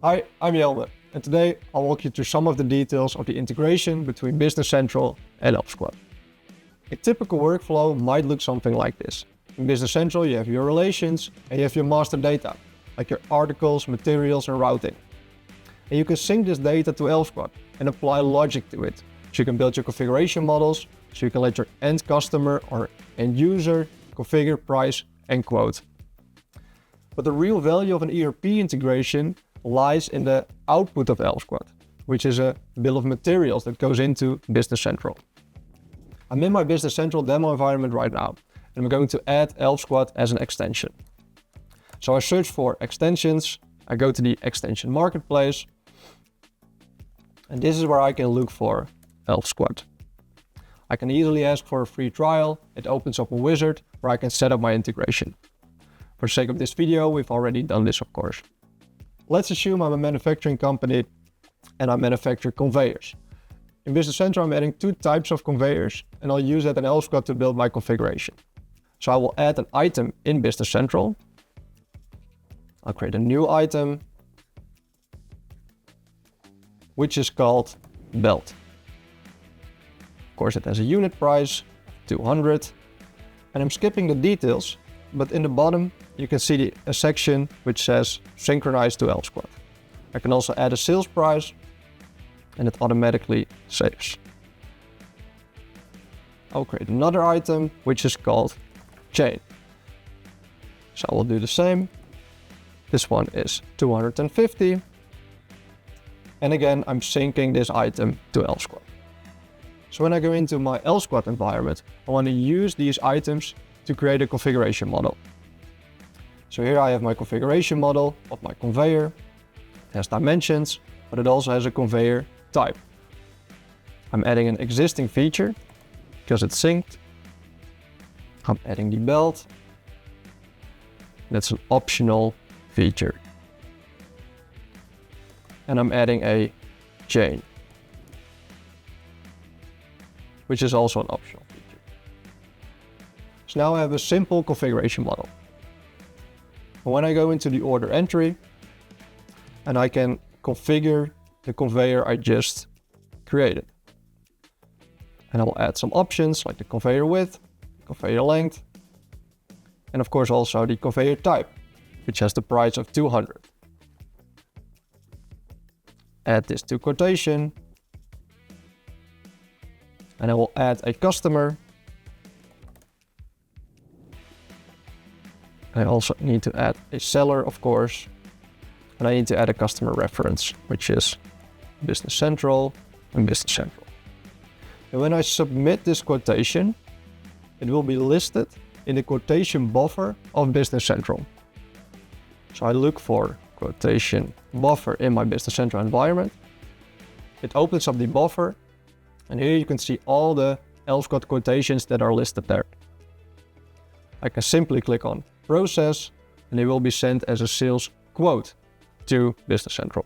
Hi, I'm Jelme, and today I'll walk you through some of the details of the integration between Business Central and Elf Squad. A typical workflow might look something like this. In Business Central, you have your relations and you have your master data, like your articles, materials, and routing. And you can sync this data to Elf Squad and apply logic to it. So you can build your configuration models, so you can let your end customer or end user configure, price, and quote. But the real value of an ERP integration lies in the output of Elf Squad, which is a bill of materials that goes into Business Central. I'm in my Business Central demo environment right now, and I'm going to add Elf Squad as an extension. So I search for extensions, I go to the extension marketplace, and this is where I can look for Elf Squad. I can easily ask for a free trial. It opens up a wizard where I can set up my integration. For the sake of this video, we've already done this, of course. Let's assume I'm a manufacturing company and I manufacture conveyors. In Business Central, I'm adding two types of conveyors, and I'll use that in Elf Squad to build my configuration. So I will add an item in Business Central. I'll create a new item, which is called belt. Of course, it has a unit price, 200, and I'm skipping the details, but in the bottom, you can see a section which says synchronize to Elf Squad. I can also add a sales price, and it automatically saves. I'll create another item, which is called chain. So I will do the same. This one is 250. And again, I'm syncing this item to Elf Squad. So when I go into my Elf Squad environment, I want to use these items to create a configuration model. So here I have my configuration model of my conveyor. It has dimensions, but it also has a conveyor type. I'm adding an existing feature because it's synced. I'm adding the belt. That's an optional feature. And I'm adding a chain, which is also an optional feature. So now I have a simple configuration model. When I go into the order entry, and I can configure the conveyor I just created. And I will add some options like the conveyor width, conveyor length, and of course also the conveyor type, which has the price of 200. Add this to quotation, and I will add a customer. I also need to add a seller, of course, and I need to add a customer reference, which is Business Central and Business Central. And when I submit this quotation, it will be listed in the quotation buffer of Business Central. So I look for quotation buffer in my Business Central environment. It opens up the buffer, and here you can see all the Elf Squad quotations that are listed there. I can simply click on process, and they will be sent as a sales quote to Business Central.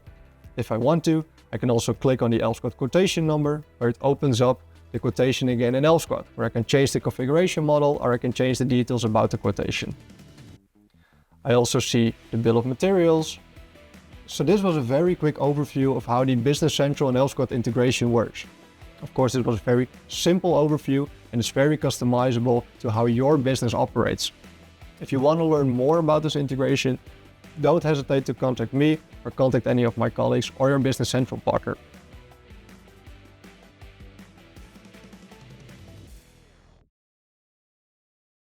If I want to, I can also click on the Elf Squad quotation number, where it opens up the quotation again in Elf Squad, where I can change the configuration model or I can change the details about the quotation. I also see the bill of materials. So this was a very quick overview of how the Business Central and Elf Squad integration works. Of course, it was a very simple overview and it's very customizable to how your business operates. If you want to learn more about this integration, don't hesitate to contact me or contact any of my colleagues or your Business Central partner.